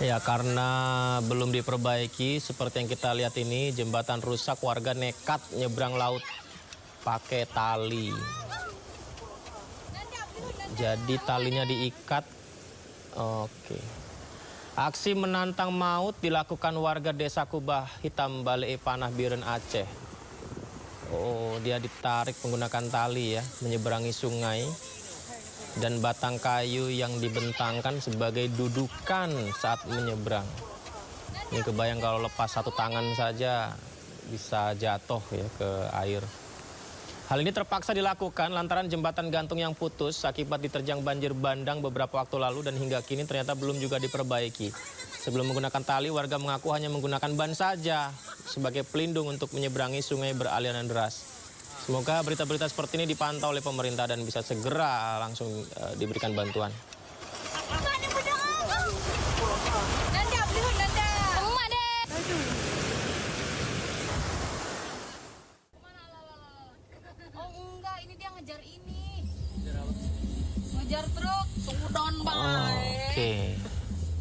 Ya, karena belum diperbaiki, seperti yang kita lihat ini, jembatan rusak, warga nekat nyebrang laut pakai tali. Jadi talinya diikat. Oke. Aksi menantang maut dilakukan warga Desa Kubah Hitam, Balai Panah, Biren, Aceh. Oh, dia ditarik menggunakan tali ya, menyeberangi sungai. Dan batang kayu yang dibentangkan sebagai dudukan saat menyeberang. Ini kebayang kalau lepas satu tangan saja bisa jatuh ya ke air. Hal ini terpaksa dilakukan lantaran jembatan gantung yang putus akibat diterjang banjir bandang beberapa waktu lalu dan hingga kini ternyata belum juga diperbaiki. Sebelum menggunakan tali, warga mengaku hanya menggunakan ban saja sebagai pelindung untuk menyeberangi sungai beraliran deras. Semoga berita-berita seperti ini dipantau oleh pemerintah dan bisa segera langsung diberikan bantuan. Oh enggak, ini dia ngejar ini. Ngejar truk, tunggu don baik. Oke.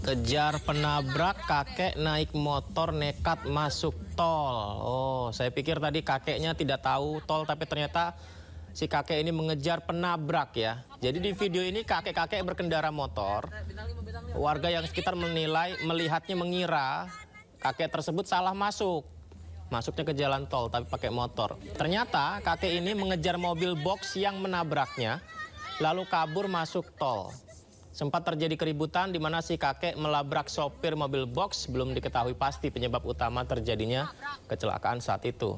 Kejar penabrak, kakek naik motor nekat masuk tol. Oh, saya pikir tadi kakeknya tidak tahu tol, tapi ternyata si kakek ini mengejar penabrak ya. Jadi di video ini kakek-kakek berkendara motor. Warga yang sekitar melihatnya mengira kakek tersebut salah masuk. Masuknya ke jalan tol tapi pakai motor. Ternyata kakek ini mengejar mobil box yang menabraknya, lalu kabur masuk tol. Sempat terjadi keributan di mana si kakek melabrak sopir mobil box. Belum diketahui pasti penyebab utama terjadinya kecelakaan saat itu.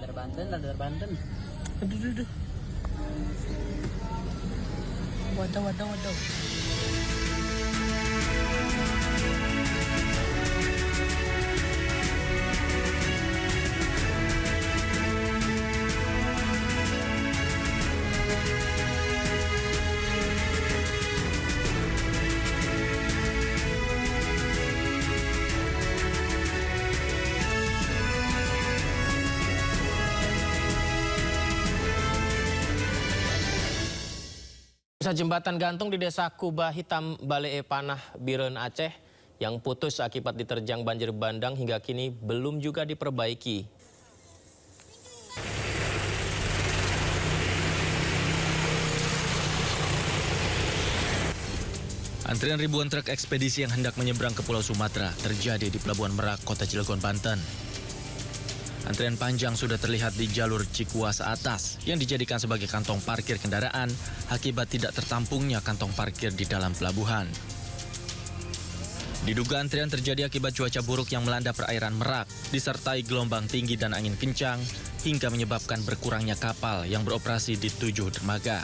Radar Banten. Aduh. Waduh. Jembatan gantung di Desa Kubah Hitam, Balai Panah, Biren, Aceh yang putus akibat diterjang banjir bandang hingga kini belum juga diperbaiki. Antrian ribuan truk ekspedisi yang hendak menyeberang ke Pulau Sumatera terjadi di Pelabuhan Merak, Kota Cilegon, Banten. Antrian panjang sudah terlihat di jalur Cikuas atas yang dijadikan sebagai kantong parkir kendaraan akibat tidak tertampungnya kantong parkir di dalam pelabuhan. Diduga antrian terjadi akibat cuaca buruk yang melanda perairan Merak, disertai gelombang tinggi dan angin kencang, hingga menyebabkan berkurangnya kapal yang beroperasi di 7 dermaga.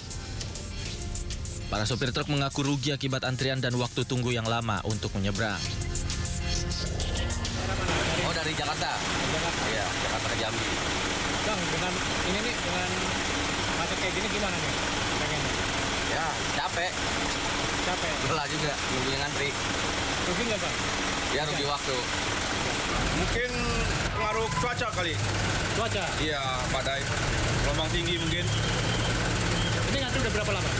Para sopir truk mengaku rugi akibat antrian dan waktu tunggu yang lama untuk menyeberang. Oh, dari Jakarta? Iya, Jakarta ke Jambi. Bang, dengan macet kayak gini gimana nih? Pengennya? Ya, capek. Lelah juga, nungguin ngantri. Rugi nggak Bang? Ya, rugi waktu. Mungkin pengaruh cuaca kali. Cuaca? Iya, badai. Gelombang tinggi mungkin. Ini ngantri udah berapa lama?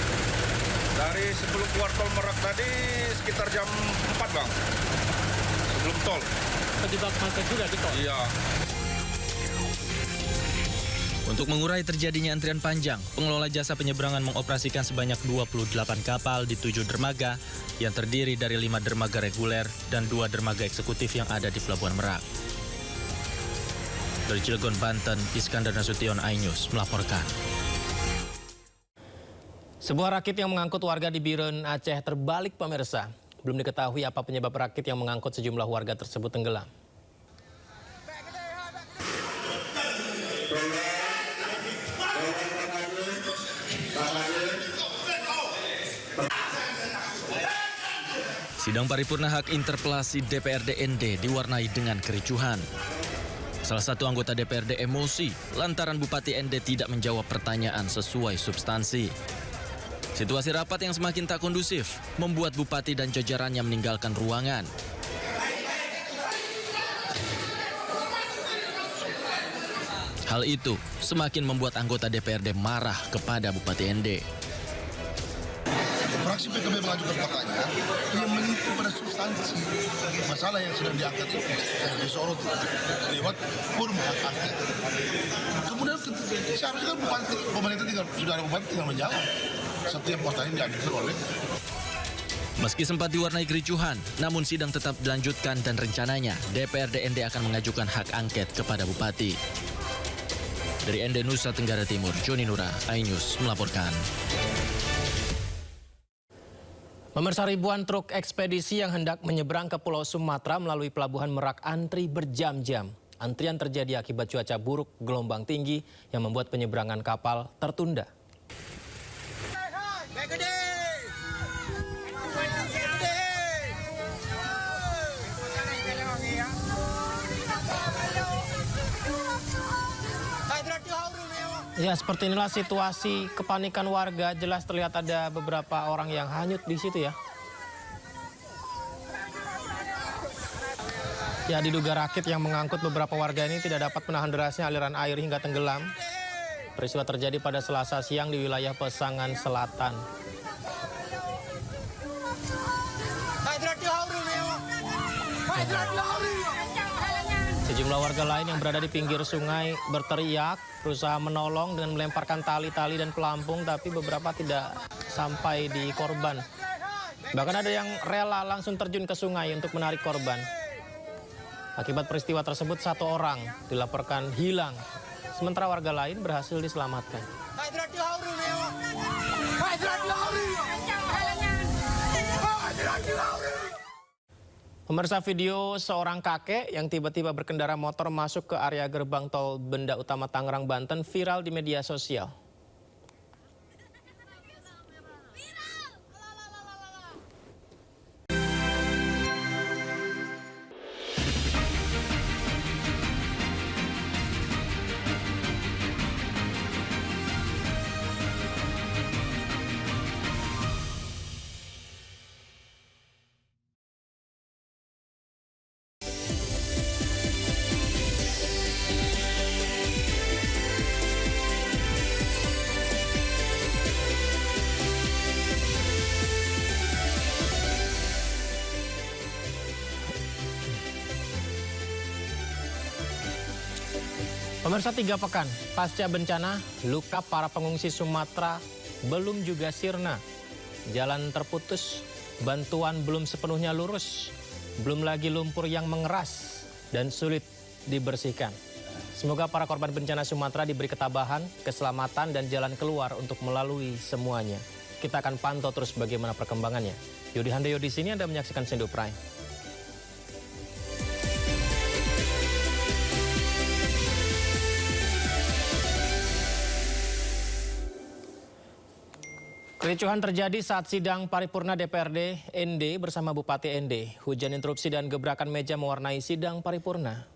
Dari sebelum keluar tol Merak tadi sekitar jam 4 Bang. Sebelum tol. Terjebak macet juga di tol? Iya. Untuk mengurai terjadinya antrian panjang, pengelola jasa penyeberangan mengoperasikan sebanyak 28 kapal di 7 dermaga yang terdiri dari 5 dermaga reguler dan 2 dermaga eksekutif yang ada di Pelabuhan Merak. Dari Cilegon, Banten, Iskandar Nasution, iNews melaporkan. Sebuah rakit yang mengangkut warga di Biren, Aceh terbalik pemirsa. Belum diketahui apa penyebab rakit yang mengangkut sejumlah warga tersebut tenggelam. Sidang paripurna hak interpelasi DPRD ND diwarnai dengan kericuhan. Salah satu anggota DPRD emosi lantaran Bupati ND tidak menjawab pertanyaan sesuai substansi. Situasi rapat yang semakin tak kondusif membuat Bupati dan jajarannya meninggalkan ruangan. Hal itu semakin membuat anggota DPRD marah kepada Bupati ND. fraksi PKB mengajukan pertanyaan yang menyentuh pada substansi masalah yang sedang diangkat itu, yang disoroti lewat forum hak angket. Kemudian seharusnya kan bupati, pemerintah sudah ada bupati tinggal menjawab setiap pertanyaan diajukan oleh. Meski sempat diwarnai kericuhan, namun sidang tetap dilanjutkan dan rencananya DPRD ND akan mengajukan hak angket kepada bupati. Dari ND Nusa Tenggara Timur, Joni Nura, iNews melaporkan. Pemirsa, ribuan truk ekspedisi yang hendak menyeberang ke Pulau Sumatera melalui Pelabuhan Merak antri berjam-jam. Antrian terjadi akibat cuaca buruk, gelombang tinggi yang membuat penyeberangan kapal tertunda. Ya, seperti inilah situasi kepanikan warga. Jelas terlihat ada beberapa orang yang hanyut di situ ya. Ya, diduga rakit yang mengangkut beberapa warga ini tidak dapat menahan derasnya aliran air hingga tenggelam. Peristiwa terjadi pada Selasa siang di wilayah Pesangan Selatan. Sejumlah warga lain yang berada di pinggir sungai berteriak, berusaha menolong dengan melemparkan tali-tali dan pelampung, tapi beberapa tidak sampai di korban. Bahkan ada yang rela langsung terjun ke sungai untuk menarik korban. Akibat peristiwa tersebut, 1 orang dilaporkan hilang, sementara warga lain berhasil diselamatkan. Pemirsa, video seorang kakek yang tiba-tiba berkendara motor masuk ke area gerbang tol Benda Utama Tangerang, Banten viral di media sosial. Pemirsa, 3 pekan pasca bencana, luka para pengungsi Sumatera belum juga sirna. Jalan terputus, bantuan belum sepenuhnya lurus, belum lagi lumpur yang mengeras dan sulit dibersihkan. Semoga para korban bencana Sumatera diberi ketabahan, keselamatan, dan jalan keluar untuk melalui semuanya. Kita akan pantau terus bagaimana perkembangannya. Yudi Handoyo di sini, Anda menyaksikan Sendo Prime. Kericuhan terjadi saat sidang paripurna DPRD ND bersama Bupati ND. Hujan interupsi dan gebrakan meja mewarnai sidang paripurna.